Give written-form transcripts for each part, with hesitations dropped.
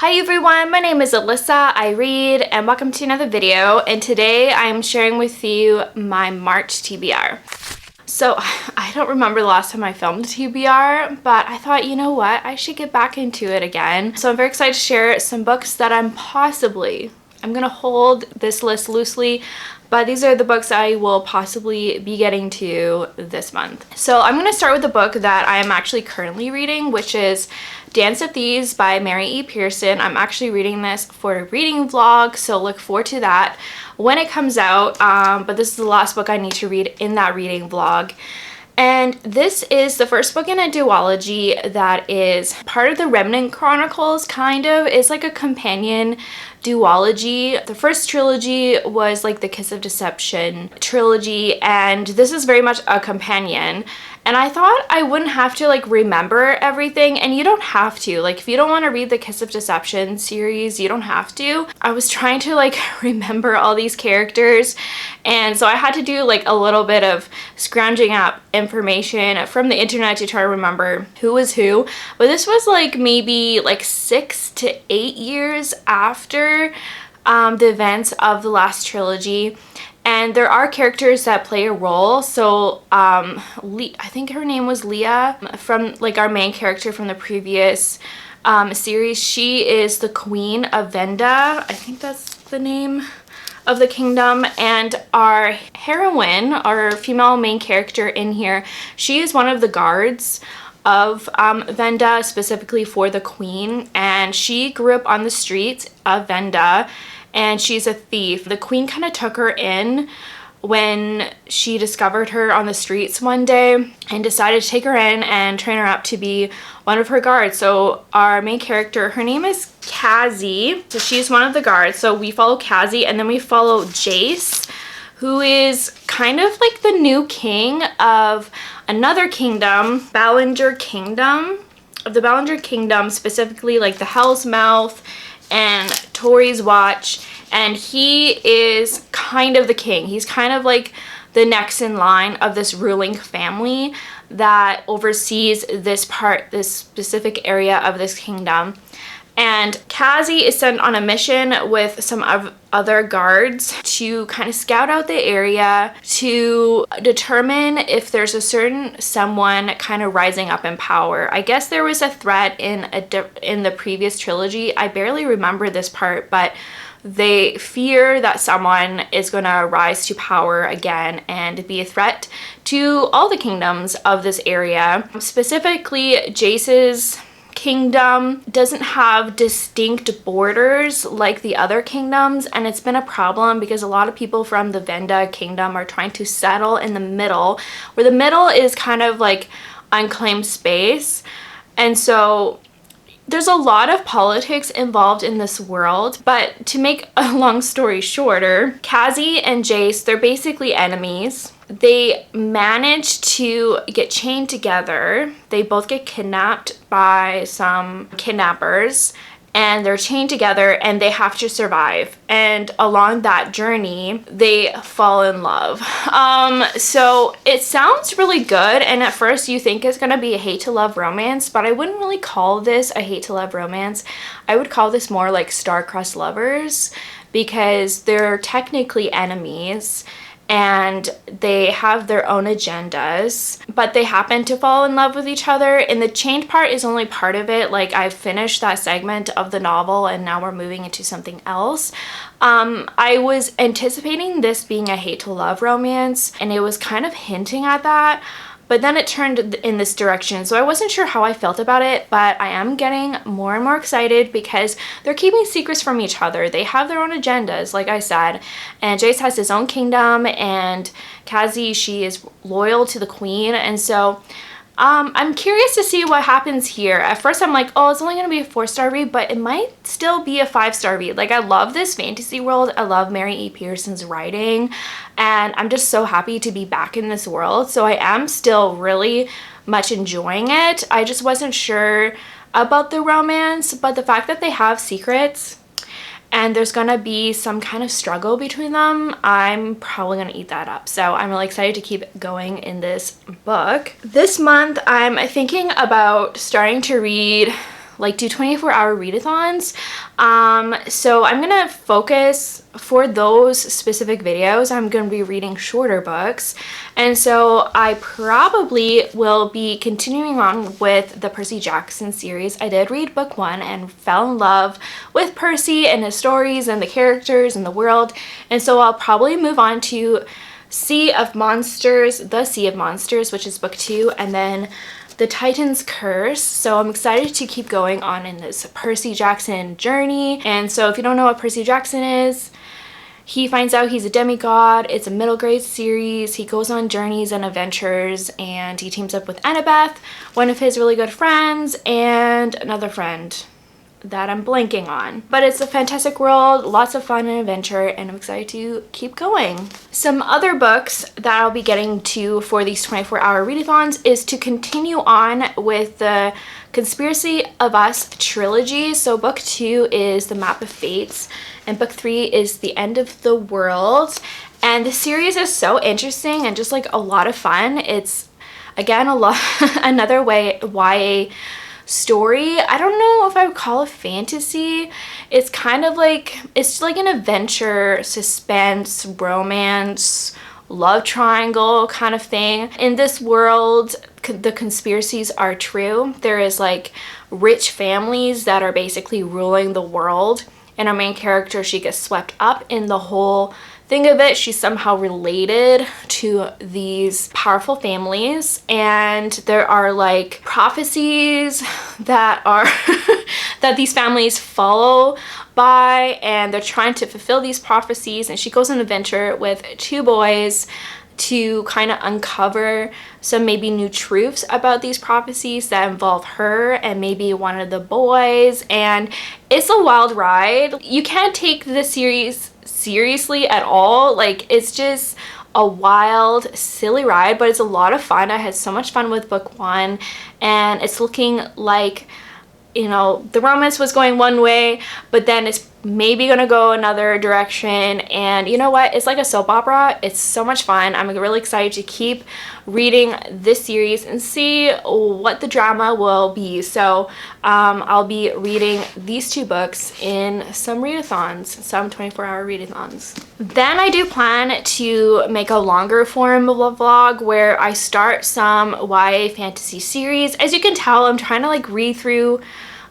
Hi everyone, my name is Alyssa, I read, and welcome to another video, and today I'm sharing with you my March TBR. So, I don't remember the last time I filmed a TBR, but I thought, you know what, I should get back into it again. So I'm very excited to share some books that I'm gonna hold this list loosely, but these are the books I will possibly be getting to this month. So I'm gonna start with the book that I am actually currently reading, which is Dance of Thieves by Mary E. Pearson. I'm actually reading this for a reading vlog, so look forward to that when it comes out. But this is the last book I need to read in that reading vlog. And this is the first book in a duology that is part of the Remnant Chronicles, kind of. It's like a companion duology. The first trilogy was like the Kiss of Deception trilogy, and this is very much a companion. And I thought I wouldn't have to like remember everything, and you don't have to. Like if you don't want to read the Kiss of Deception series, you don't have to. I was trying to like remember all these characters, and so I had to do like a little bit of scrounging up information from the internet to try to remember who was who. But this was like maybe like 6 to 8 years after the events of the last trilogy. And there are characters that play a role. So I think her name was Leah, from like our main character from the previous series. She is the Queen of Venda. I think that's the name of the kingdom. And our heroine, our female main character in here, she is one of the guards of Venda, specifically for the queen. And she grew up on the streets of Venda, and she's a thief. The queen kind of took her in when she discovered her on the streets one day and decided to take her in and train her up to be one of her guards. So our main character, her name is Cassie. So she's one of the guards. So we follow Cassie, and then we follow Jace, who is kind of like the new king of another kingdom, Ballinger Kingdom. Of the Ballinger Kingdom, specifically like the Hell's Mouth and Tori's Watch, and he is kind of the king. He's kind of like the next in line of this ruling family that oversees this specific area of this kingdom. And Cassie is sent on a mission with some other guards to kind of scout out the area to determine if there's a certain someone kind of rising up in power. I guess there was a threat in the previous trilogy. I barely remember this part, but they fear that someone is going to rise to power again and be a threat to all the kingdoms of this area. Specifically, Jace's kingdom doesn't have distinct borders like the other kingdoms, and it's been a problem because a lot of people from the Venda kingdom are trying to settle in the middle, where the middle is kind of like unclaimed space. And so there's a lot of politics involved in this world. But to make a long story shorter, Cassie and Jace, they're basically enemies. They manage to get chained together. They both get kidnapped by some kidnappers, and they're chained together and they have to survive. And along that journey, they fall in love. So it sounds really good, and at first you think it's gonna be a hate to love romance, but I wouldn't really call this a hate to love romance. I would call this more like star-crossed lovers, because they're technically enemies and they have their own agendas, but they happen to fall in love with each other. And the chained part is only part of it. Like, I've finished that segment of the novel and now we're moving into something else. I was anticipating this being a hate to love romance, and it was kind of hinting at that, but then it turned in this direction. So I wasn't sure how I felt about it, but I am getting more and more excited because they're keeping secrets from each other. They have their own agendas, like I said, and Jace has his own kingdom, and Cassie, she is loyal to the queen. And so I'm curious to see what happens here. At first I'm like, oh, it's only gonna be a 4-star read, but it might still be a 5-star read. Like, I love this fantasy world. I love Mary E. Pearson's writing, and I'm just so happy to be back in this world. So I am still really much enjoying it. I just wasn't sure about the romance, but the fact that they have secrets and there's gonna be some kind of struggle between them, I'm probably gonna eat that up. So I'm really excited to keep going in this book. This month, I'm thinking about starting to read like do 24-hour readathons. So I'm gonna focus for those specific videos. I'm gonna be reading shorter books, and so I probably will be continuing on with the Percy Jackson series. I did read book 1 and fell in love with Percy and his stories and the characters and the world, and so I'll probably move on to Sea of Monsters, The Sea of Monsters, which is book 2, and then The Titan's Curse. So I'm excited to keep going on in this Percy Jackson journey. And so if you don't know what Percy Jackson is, he finds out he's a demigod. It's a middle grade series. He goes on journeys and adventures, and he teams up with Annabeth, one of his really good friends, and another friend that I'm blanking on. But it's a fantastic world, lots of fun and adventure, and I'm excited to keep going. Some other books that I'll be getting to for these 24-hour readathons is to continue on with the Conspiracy of Us trilogy. So book 2 is The Map of Fates, and book 3 is The End of the World. And the series is so interesting and just like a lot of fun. It's again another YA story. I don't know if I would call it fantasy. It's kind of like, it's like an adventure, suspense, romance, love triangle kind of thing. In this world, the conspiracies are true. There is like rich families that are basically ruling the world, and our main character, she gets swept up in the whole thing of it. She's somehow related to these powerful families, and there are like prophecies that are that these families follow by, and they're trying to fulfill these prophecies. And she goes on an adventure with 2 boys to kind of uncover some maybe new truths about these prophecies that involve her and maybe one of the boys. And it's a wild ride. You can't take this series seriously at all. Like, it's just a wild, silly ride, but it's a lot of fun. I had so much fun with book 1, and it's looking like, you know, the romance was going one way, but then it's maybe gonna go another direction. And you know what, it's like a soap opera. It's so much fun. I'm really excited to keep reading this series and see what the drama will be. So I'll be reading these 2 books in some readathons, some 24-hour readathons. Then I do plan to make a longer form vlog where I start some YA fantasy series. As you can tell, I'm trying to like read through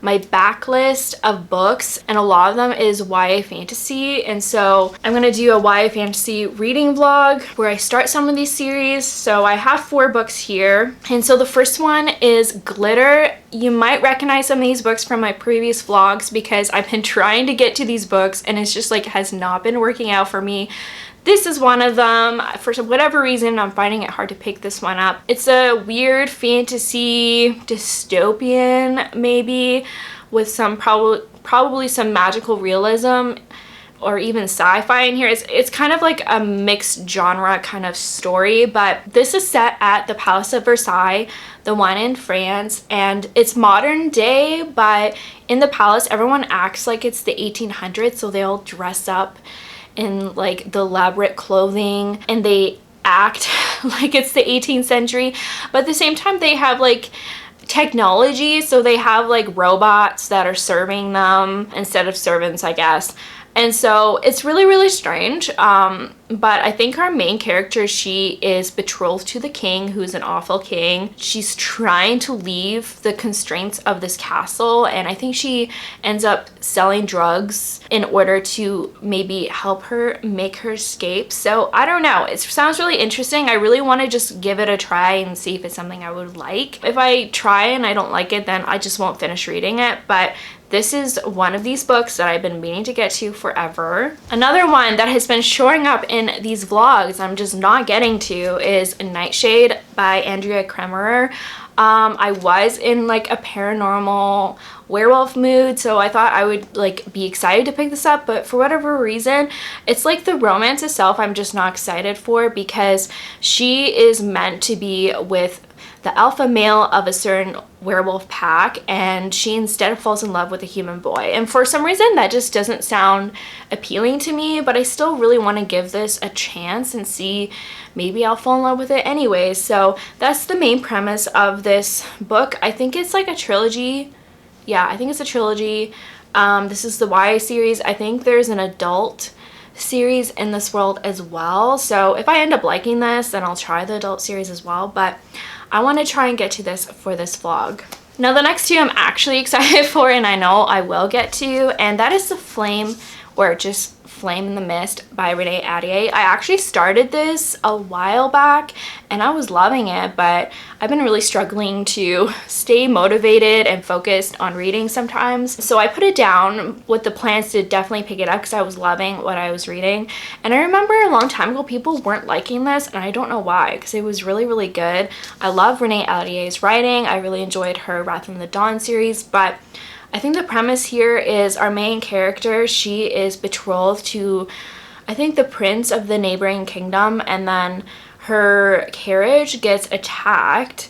my backlist of books, and a lot of them is YA fantasy, and so I'm gonna do a YA fantasy reading vlog where I start some of these series. So I have 4 books here, and so the first one is Glitter. You might recognize some of these books from my previous vlogs because I've been trying to get to these books and it's just like has not been working out for me. This is one of them. For whatever reason, I'm finding it hard to pick this one up. It's a weird fantasy dystopian, maybe, with some probably some magical realism or even sci-fi in here. It's kind of like a mixed genre kind of story, but this is set at the Palace of Versailles, the one in France, and it's modern day, but in the palace, everyone acts like it's the 1800s, so they all dress up in like the elaborate clothing and they act like it's the 18th century, but at the same time they have like technology, so they have like robots that are serving them instead of servants, I guess. And so it's really, really strange. But I think our main character, she is betrothed to the king, who's an awful king. She's trying to leave the constraints of this castle, and I think she ends up selling drugs in order to maybe help her make her escape. So I don't know. It sounds really interesting. I really want to just give it a try and see if it's something I would like. If I try and I don't like it, then I just won't finish reading it. But this is one of these books that I've been meaning to get to forever. Another one that has been showing up in these vlogs I'm just not getting to is Nightshade by Andrea Kremerer. I was in like a paranormal werewolf mood, so I thought I would like be excited to pick this up, but for whatever reason, it's like the romance itself I'm just not excited for, because she is meant to be with the alpha male of a certain werewolf pack, and she instead falls in love with a human boy. And for some reason that just doesn't sound appealing to me, but I still really want to give this a chance and see, maybe I'll fall in love with it anyway. So that's the main premise of this book. I think it's like a trilogy. Yeah, I think it's a trilogy. This is the YA series. I think there's an adult series in this world as well. So if I end up liking this, then I'll try the adult series as well. But I want to try and get to this for this vlog. Now the next two I'm actually excited for, and I know I will get to, and that is The Flame, or just Flame in the Mist by Renee Ahdieh. I actually started this a while back and I was loving it, but I've been really struggling to stay motivated and focused on reading sometimes. So I put it down with the plans to definitely pick it up because I was loving what I was reading. And I remember a long time ago people weren't liking this, and I don't know why, because it was really, really good. I love Renee Ahdieh's writing. I really enjoyed her Wrath in the Dawn series, but I think the premise here is our main character, she is betrothed to, I think, the prince of the neighboring kingdom, and then her carriage gets attacked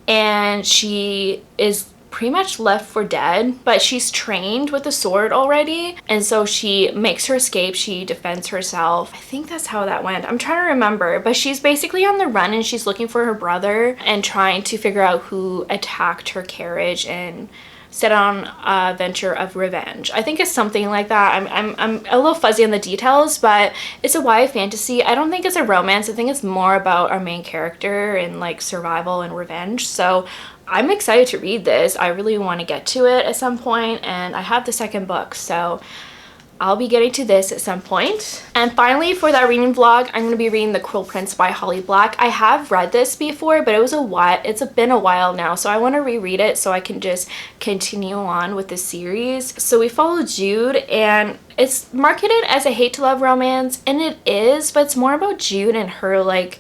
and she is pretty much left for dead, but she's trained with a sword already, and so she makes her escape. She defends herself. I think that's how that went. I'm trying to remember, but she's basically on the run and she's looking for her brother and trying to figure out who attacked her carriage and set on a venture of revenge. I think it's something like that. I'm a little fuzzy on the details, but it's a YA fantasy. I don't think it's a romance. I think it's more about our main character and like survival and revenge. So I'm excited to read this. I really want to get to it at some point, and I have the second book, so I'll be getting to this at some point. And finally, for that reading vlog, I'm going to be reading The Cruel Prince by Holly Black. I have read this before, but it was a while. It's been a while now, so I want to reread it so I can just continue on with the series. So we follow Jude, and it's marketed as a hate-to-love romance, and it is, but it's more about Jude and her like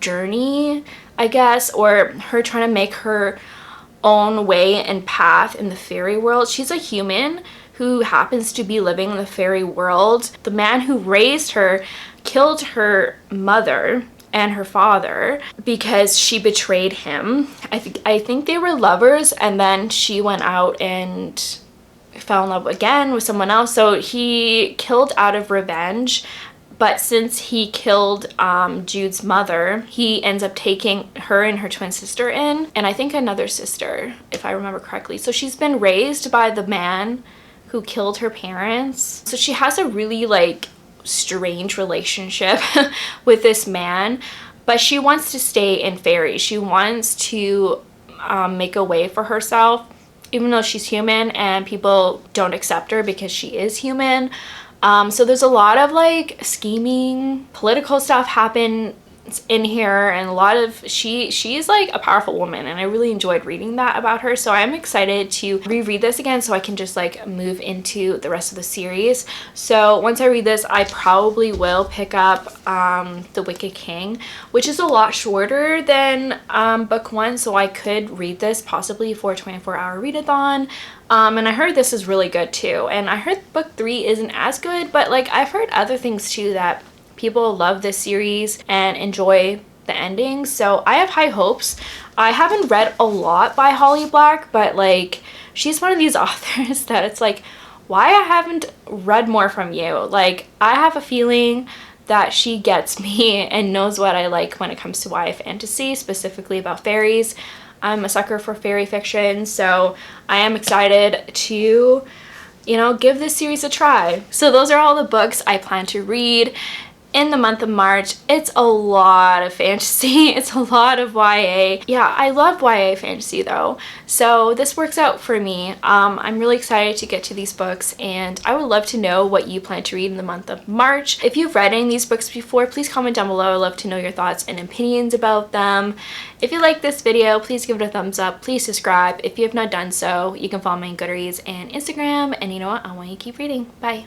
journey, I guess, or her trying to make her own way and path in the fairy world. She's a human who happens to be living in the fairy world. The man who raised her killed her mother and her father because she betrayed him. I think they were lovers, and then she went out and fell in love again with someone else. So he killed out of revenge. But since he killed Jude's mother, he ends up taking her and her twin sister in, and I think another sister, if I remember correctly. So she's been raised by the man who killed her parents. So she has a really like strange relationship with this man, but she wants to stay in fairy. She wants to make a way for herself, even though she's human and people don't accept her because she is human. So there's a lot of like scheming, political stuff happen in here, and a lot of she's like a powerful woman, and I really enjoyed reading that about her. So I'm excited to reread this again so I can just like move into the rest of the series. So once I read this, I probably will pick up The Wicked King, which is a lot shorter than book one, so I could read this possibly for a 24-hour readathon. And I heard this is really good too, and I heard book 3 isn't as good, but like I've heard other things too that people love this series and enjoy the ending, so I have high hopes. I haven't read a lot by Holly Black, but like she's one of these authors that it's like, why I haven't read more from you? Like I have a feeling that she gets me and knows what I like when it comes to YA fantasy, specifically about fairies. I'm a sucker for fairy fiction, so I am excited to, you know, give this series a try. So those are all the books I plan to read in the month of March. It's a lot of fantasy. It's a lot of YA. Yeah, I love YA fantasy though, so this works out for me. I'm really excited to get to these books, and I would love to know what you plan to read in the month of March. If you've read any of these books before, please comment down below. I'd love to know your thoughts and opinions about them. If you like this video, please give it a thumbs up. Please subscribe. If you have not done so, you can follow me on Goodreads and Instagram, and you know what? I want you to keep reading. Bye.